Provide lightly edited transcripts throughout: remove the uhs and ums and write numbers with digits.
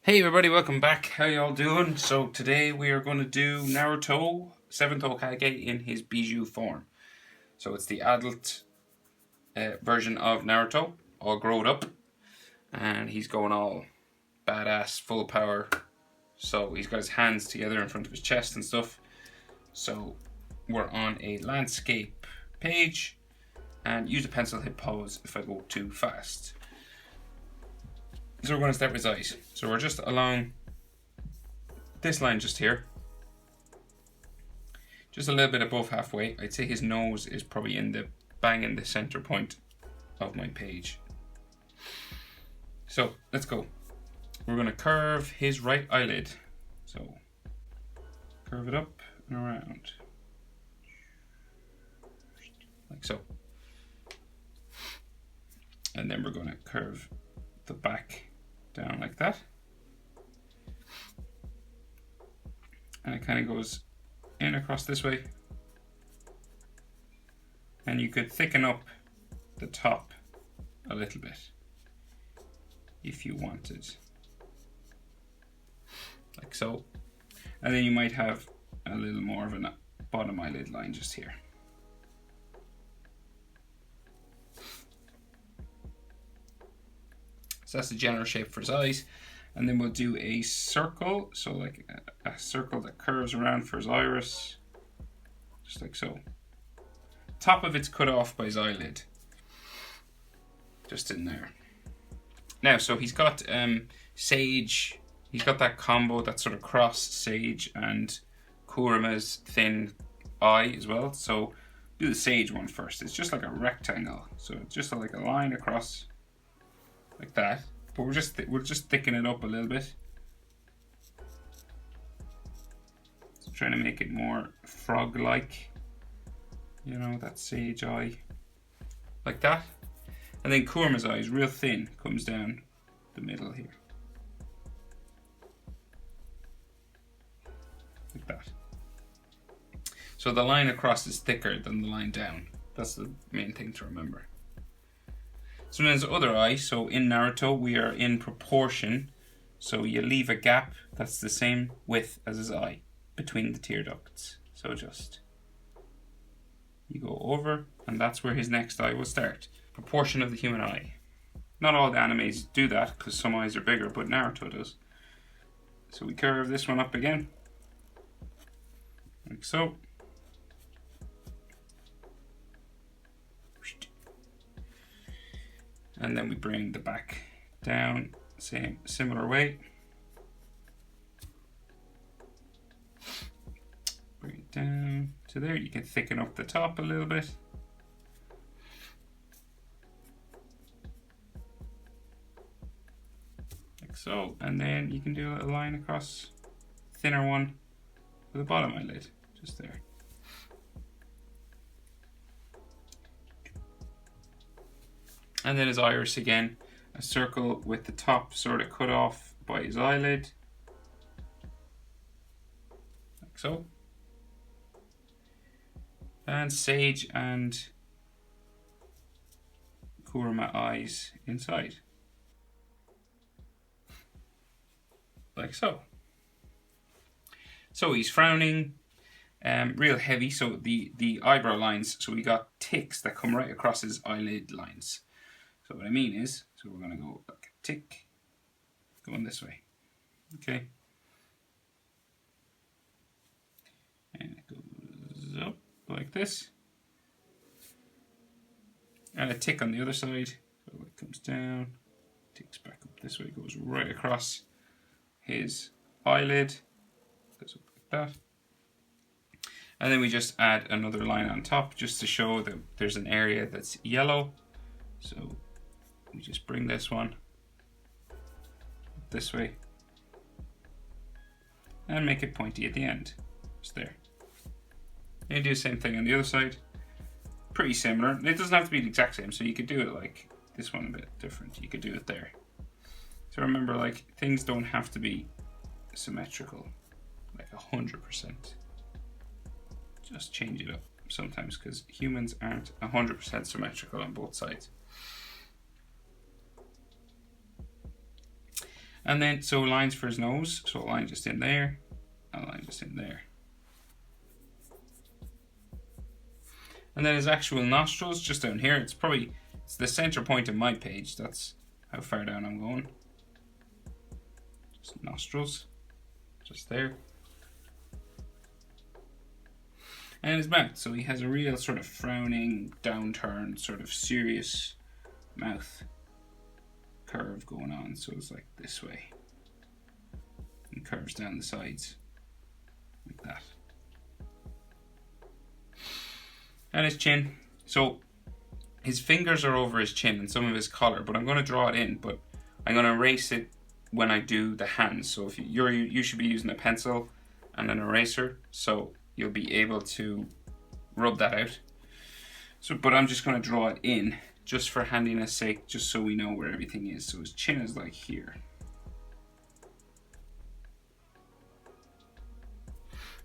Hey everybody, welcome back. How y'all doing? So today we are going to do Naruto, 7th Hokage in his Bijuu form. So it's the adult version of Naruto, all grown up. And he's going all badass, full power. So he's got his hands together in front of his chest and stuff. So we're on a landscape page. And use a pencil, hit pause if I go too fast. So we're going to start with his eyes. So we're just along this line just here. Just a little bit above halfway. I'd say his nose is probably bang in the center point of my page. So let's go. We're going to curve his right eyelid. So curve it up and around. Like so. And then we're going to curve the back down like that, and it kind of goes in across this way, and you could thicken up the top a little bit if you wanted, like so, and then you might have a little more of a bottom eyelid line just here. So that's the general shape for his eyes. And then we'll do a circle. So like a circle that curves around for his iris. Just like so. Top of it's cut off by his eyelid. Just in there. Now, so he's got Sage. He's got that combo, that sort of cross Sage and Kurama's thin eye as well. So do the Sage one first. It's just like a rectangle. So it's just like a line across. Like that, but we're just thickening it up a little bit. So trying to make it more frog-like, you know, that Sage eye, like that. And then Kurama's eye is real thin, comes down the middle here, like that. So the line across is thicker than the line down. That's the main thing to remember. So then his other eye, so in Naruto we are in proportion, so you leave a gap that's the same width as his eye between the tear ducts. So just, you go over, and that's where his next eye will start. Proportion of the human eye. Not all the animes do that, because some eyes are bigger, but Naruto does. So we curve this one up again, like so. And then we bring the back down, similar way. Bring it down to there. You can thicken up the top a little bit. Like so. And then you can do a line across, thinner one for the bottom eyelid, just there. And then his iris again, a circle with the top sort of cut off by his eyelid, like so. And Sage and Kurama eyes inside, like so. So he's frowning, real heavy, so the eyebrow lines, so we got ticks that come right across his eyelid lines. So what I mean is, so we're going to go like a tick, going this way, okay? And it goes up like this. And a tick on the other side, so it comes down, ticks back up this way, goes right across his eyelid, goes up like that. And then we just add another line on top just to show that there's an area that's yellow. So we just bring this one this way and make it pointy at the end. Just there. And you do the same thing on the other side. Pretty similar. It doesn't have to be the exact same, so you could do it like this one a bit different. You could do it there. So remember, like, things don't have to be symmetrical, like 100%. Just change it up sometimes, because humans aren't 100% symmetrical on both sides. And then, so lines for his nose. So a line just in there, a line just in there. And then his actual nostrils just down here. It's the center point of my page. That's how far down I'm going. Just nostrils, just there. And his mouth. So he has a real sort of frowning, downturned, sort of serious mouth curve going on. So it's like this way. And curves down the sides. Like that. And his chin. So his fingers are over his chin and some of his collar, but I'm going to draw it in, but I'm going to erase it when I do the hands. So if you should be using a pencil and an eraser, so you'll be able to rub that out. So, but I'm just going to draw it in just for handiness sake, just so we know where everything is. So his chin is like here.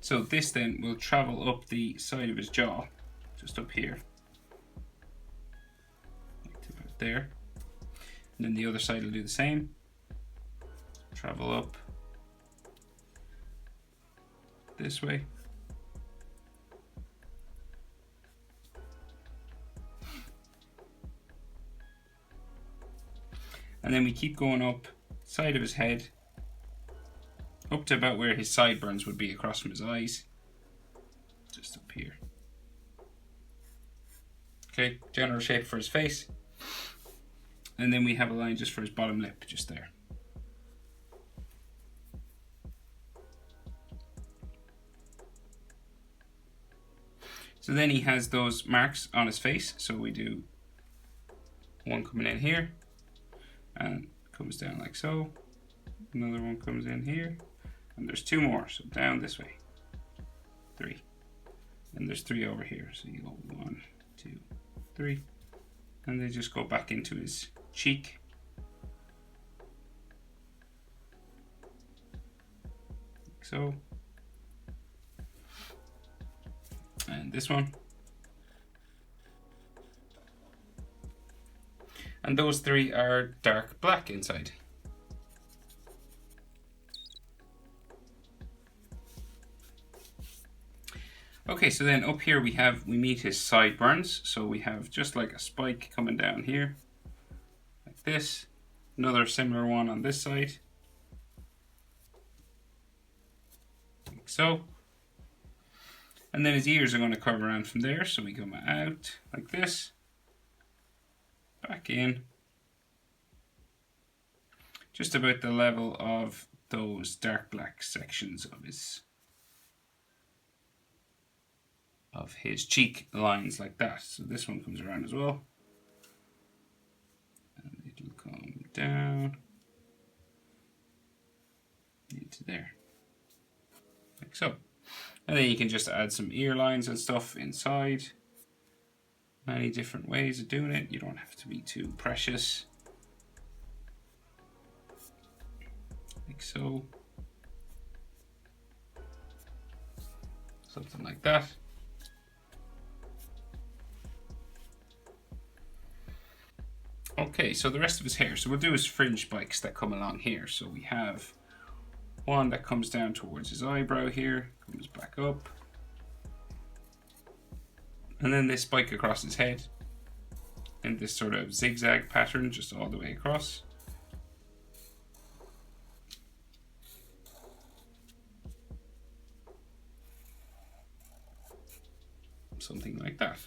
So this then will travel up the side of his jaw, just up here, like to about there. And then the other side will do the same. Travel up this way. And then we keep going up side of his head, up to about where his sideburns would be across from his eyes. Just up here. Okay, general shape for his face. And then we have a line just for his bottom lip, just there. So then he has those marks on his face. So we do one coming in here and comes down like so. Another one comes in here and there's two more. So down this way, 3. And there's 3 over here. So you go 1, 2, 3. And they just go back into his cheek. Like so. And this one. And those 3 are dark black inside. Okay, so then up here we meet his sideburns. So we have just like a spike coming down here, like this. Another similar one on this side, like so. And then his ears are going to curve around from there. So we come out like this, back in, just about the level of those dark black sections of his cheek lines, like that. So this one comes around as well. And it'll come down into there, like so. And then you can just add some ear lines and stuff inside. Many different ways of doing it. You don't have to be too precious. Like so. Something like that. Okay, so the rest of his hair. So we'll do his fringe spikes that come along here. So we have one that comes down towards his eyebrow here, comes back up. And then they spike across his head in this sort of zigzag pattern, just all the way across. Something like that.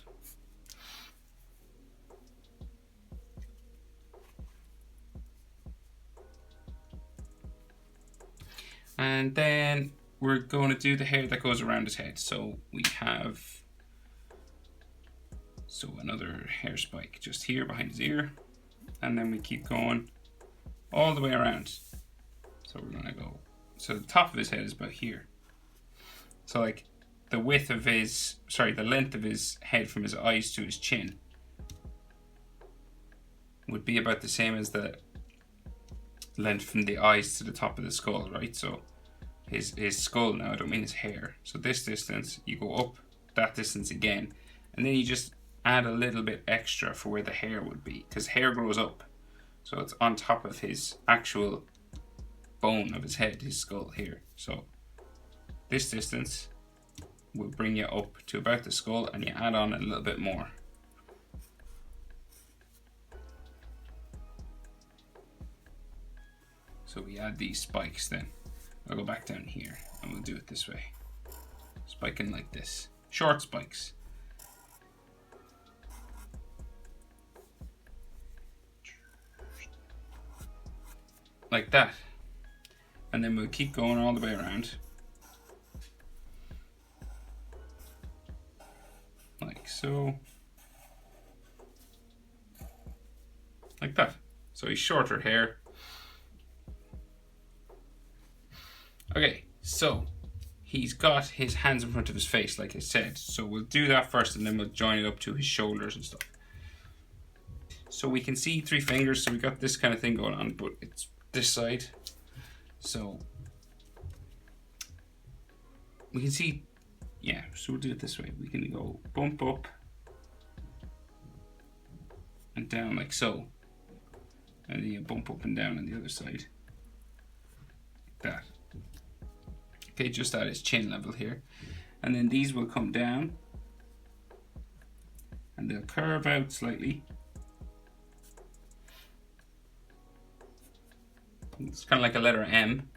And then we're going to do the hair that goes around his head. So we have another hair spike just here behind his ear. And then we keep going all the way around. So we're going to go, so the top of his head is about here. So like the width of his, the length of his head from his eyes to his chin would be about the same as the length from the eyes to the top of the skull, right? So his skull now, I don't mean his hair. So this distance, you go up that distance again, and then you just add a little bit extra for where the hair would be, because hair grows up. So it's on top of his actual bone of his head, his skull here. So this distance will bring you up to about the skull, and you add on a little bit more. So we add these spikes then. I'll go back down here and we'll do it this way. Spiking like this. Short spikes. Like that. And then we'll keep going all the way around. Like so. Like that. So he's shorter hair. Okay, so he's got his hands in front of his face, like I said. So we'll do that first, and then we'll join it up to his shoulders and stuff. So we can see 3 fingers, so we got this kind of thing going on, but it's this side. So we can see, yeah, so we'll do it this way. We can go bump up and down like so. And then you bump up and down on the other side. Like that. Okay, just at his chin level here. And then these will come down. And they'll curve out slightly. It's kind of like a letter M.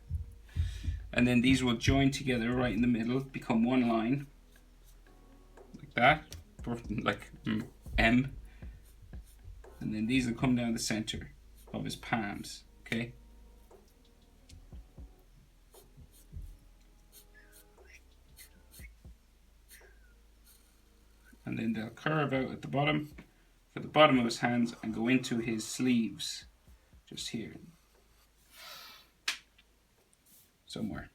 And then these will join together right in the middle, become one line. Like that. Like M. And then these will come down the center of his palms. Okay? And then they'll curve out at the bottom for the bottom of his hands and go into his sleeves, just here, somewhere.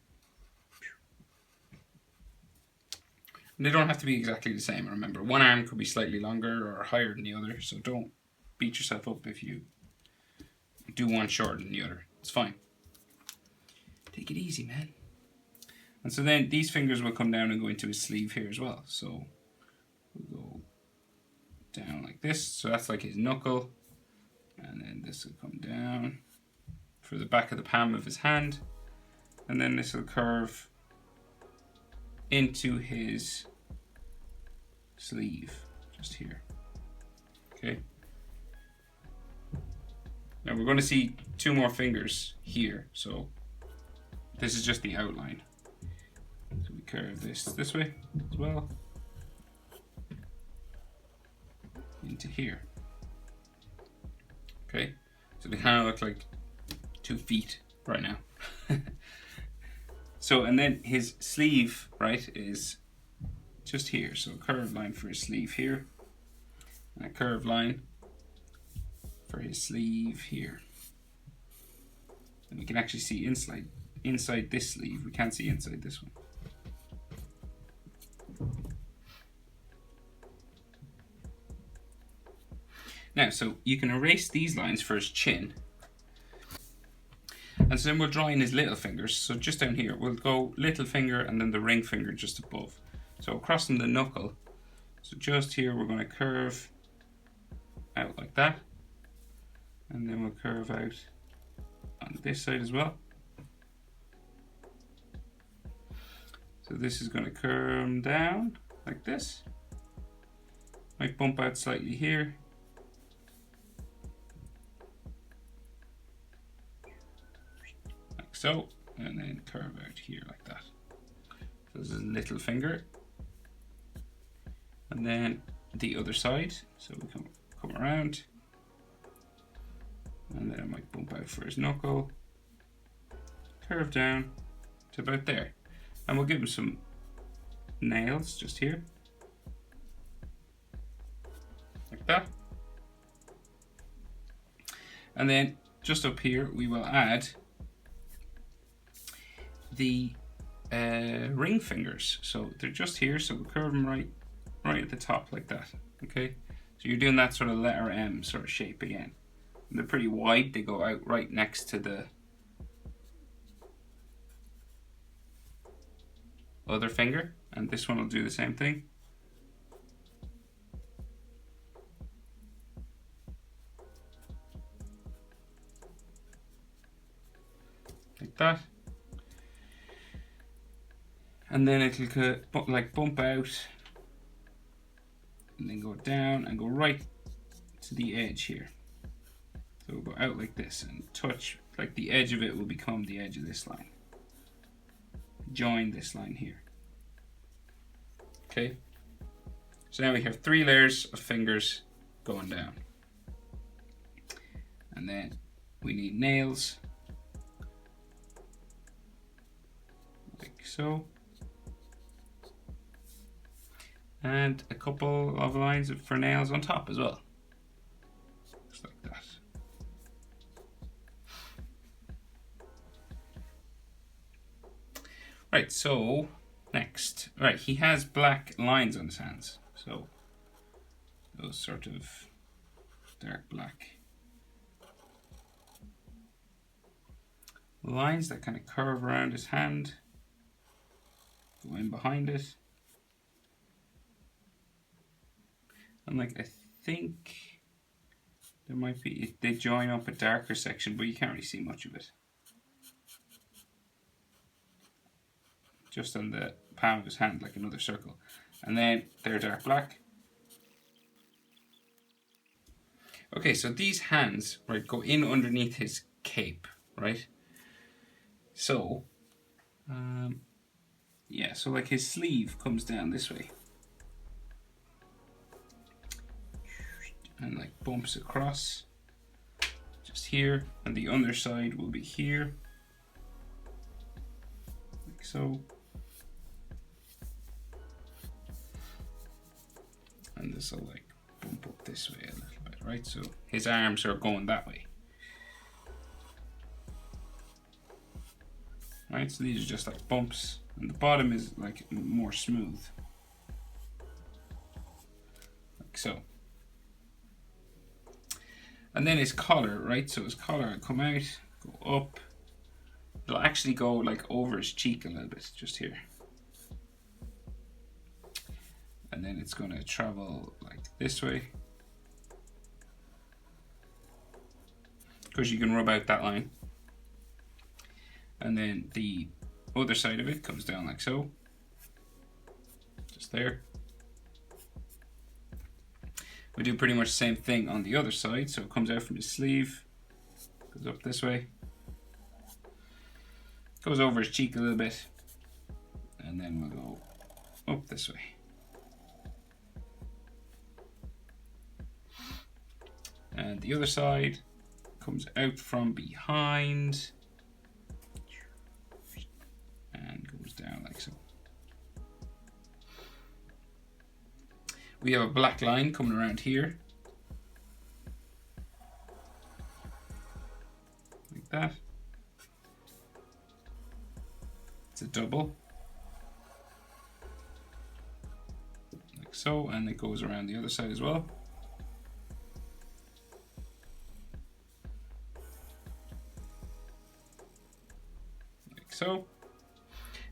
And they don't have to be exactly the same, remember. One arm could be slightly longer or higher than the other, so don't beat yourself up if you do one shorter than the other. It's fine. Take it easy, man. And so then these fingers will come down and go into his sleeve here as well. So we'll go down like this. So that's like his knuckle. And then this will come down for the back of the palm of his hand. And then this will curve into his sleeve, just here. Okay. Now we're going to see 2 more fingers here. So this is just the outline. So we curve this way as well. Into here. Okay, so they kind of look like 2 feet right now. So, and then his sleeve, right, is just here. So a curved line for his sleeve here, and a curved line for his sleeve here. And we can actually see inside this sleeve. We can't see inside this one. Now, so you can erase these lines for his chin. And so then we'll draw in his little fingers. So just down here, we'll go little finger and then the ring finger just above. So crossing the knuckle. So just here, we're going to curve out like that. And then we'll curve out on this side as well. So this is going to curve down like this. Might bump out slightly here. So, and then curve out here like that. So this is a little finger. And then the other side. So we come around. And then I might bump out for his knuckle. Curve down to about there. And we'll give him some nails just here. Like that. And then just up here we will add the ring fingers. So they're just here, so we'll curve them right at the top like that. Okay, so you're doing that sort of letter M sort of shape again. And they're pretty wide, they go out right next to the other finger, and this one will do the same thing. Like that. And then it'll like bump out and then go down and go right to the edge here. So we'll go out like this and touch, like the edge of it will become the edge of this line. Join this line here. Okay. So now we have 3 layers of fingers going down. And then we need nails. Like so. And a couple of lines for nails on top as well. Just like that. Right, so next. Right, he has black lines on his hands. So those sort of dark black lines that kind of curve around his hand, go in behind it. And like I think there might be, they join up a darker section, but you can't really see much of it. Just on the palm of his hand, like another circle. And then they're dark black. Okay, so these hands, right, go in underneath his cape, right? So, yeah, so like his sleeve comes down this way. And like bumps across, just here, and the underside will be here, like so. And this will like bump up this way a little bit, right? So his arms are going that way. Right, so these are just like bumps, and the bottom is like more smooth, like so. And then his collar, right? So his collar will come out, go up. It'll actually go like over his cheek a little bit, just here. And then it's going to travel like this way. Because you can rub out that line. And then the other side of it comes down like so. Just there. We do pretty much the same thing on the other side. So it comes out from his sleeve, goes up this way, goes over his cheek a little bit, and then we'll go up this way. And the other side comes out from behind and goes down like so. We have a black line coming around here, like that. It's a double, like so, and it goes around the other side as well. Like so.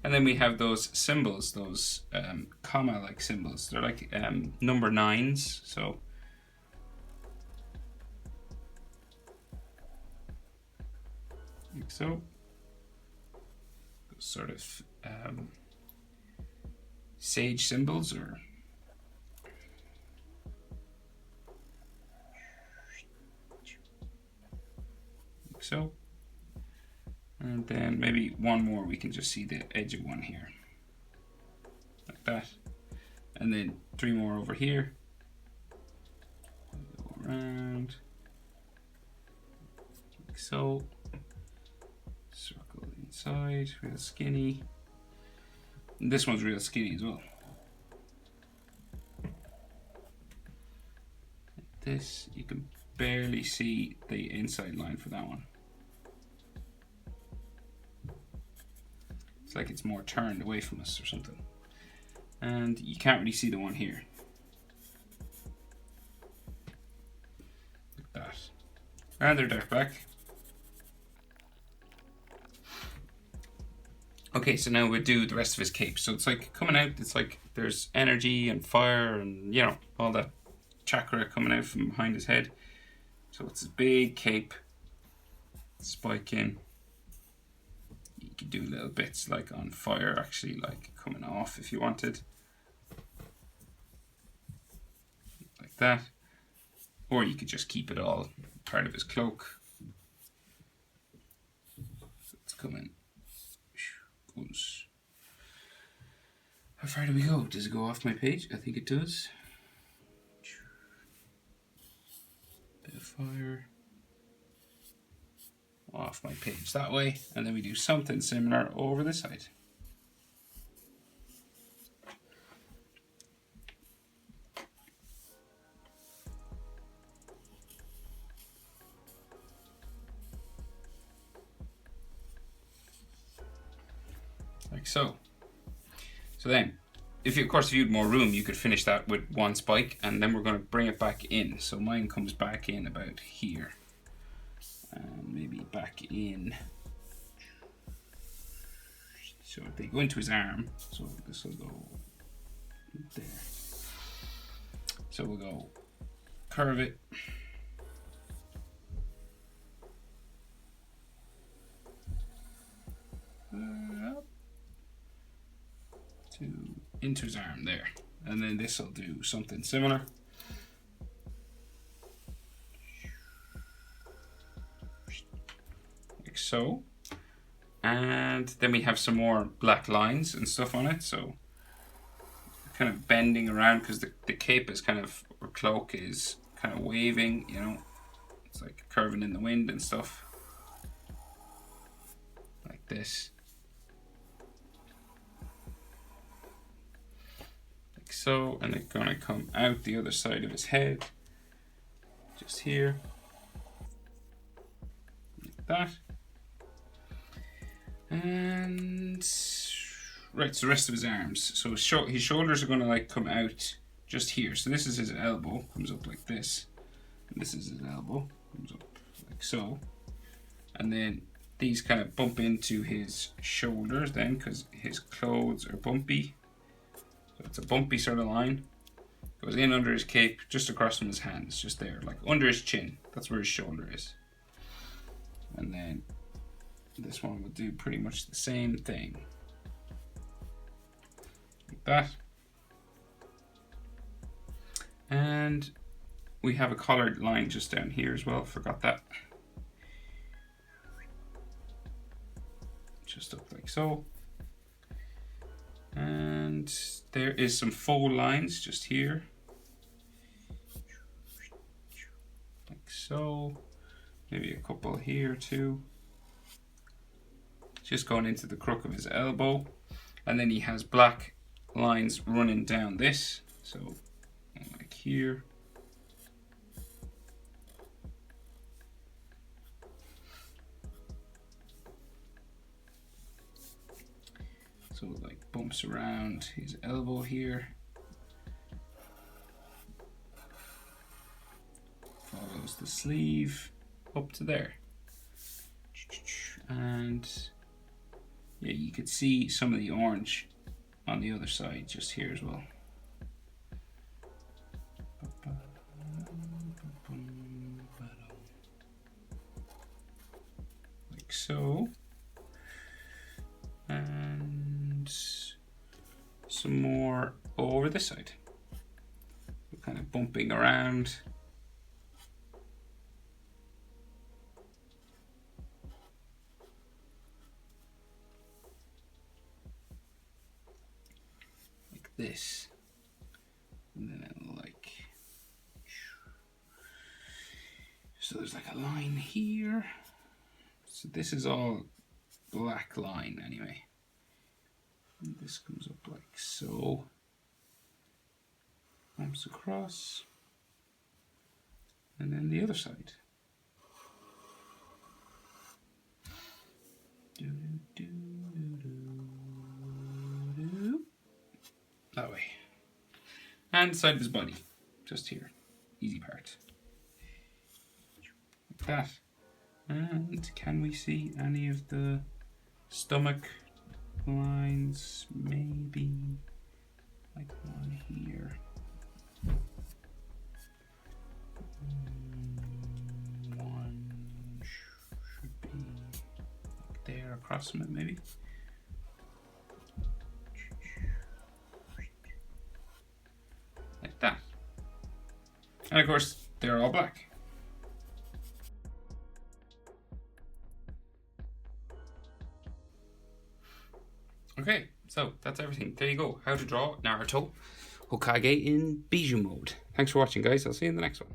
And then we have those symbols, those comma-like symbols. They're like number 9s, so. Like so. Those sort of sage symbols, or. Like so. And then maybe one more, we can just see the edge of one here. Like that. And then 3 more over here. Go around. Like so. Circle inside, real skinny. And this one's real skinny as well. Like this, you can barely see the inside line for that one. It's like it's more turned away from us or something. And you can't really see the one here. Like that. And they're dark black. Okay, so now we do the rest of his cape. So it's like coming out, it's like there's energy and fire and, you know, all that chakra coming out from behind his head. So it's a big cape, spike in, could do little bits like on fire, actually, like coming off if you wanted. Like that. Or you could just keep it all part of his cloak. So it's coming. Goes. How far do we go? Does it go off my page? I think it does. Bit of fire. Off my page that way. And then we do something similar over this side. Like so. So then, if you, of course, if you had more room, you could finish that with one spike, and then we're going to bring it back in. So mine comes back in about here. And maybe back in. So they go into his arm. So this will go there. So we'll go curve it. Up to into his arm there, and then this will do something similar. Like so. And then we have some more black lines and stuff on it, so kind of bending around because the cape is kind of, or cloak is kind of waving, you know, it's like curving in the wind and stuff. Like this. Like so, and it's gonna come out the other side of his head. Just here. Like that. And right, so the rest of his arms. So his shoulders are going to like come out just here. So this is his elbow, comes up like this. And this is his elbow, comes up like so. And then these kind of bump into his shoulders then, because his clothes are bumpy. So it's a bumpy sort of line. Goes in under his cape, just across from his hands, just there, like under his chin. That's where his shoulder is. And then this one will do pretty much the same thing. Like that. And we have a collared line just down here as well, forgot that. Just up like so. And there is some faux lines just here. Like so. Maybe a couple here too. Just going into the crook of his elbow, and then he has black lines running down this, so like here. So it like bumps around his elbow here. Follows the sleeve up to there. And yeah, you could see some of the orange on the other side just here as well. Like so. And some more over this side. We're kind of bumping around. This, and then it'll like, so there's like a line here, so this is all black line anyway, and this comes up like so, bumps across, and then the other side. That way. And side of his body. Just here. Easy part. Like that. And can we see any of the stomach lines? Maybe like one here. One should be like there, across from it, maybe. Like that. And of course, they're all black. Okay, so that's everything. There you go. How to draw Naruto Hokage in Bijuu mode. Thanks for watching, guys. I'll see you in the next one.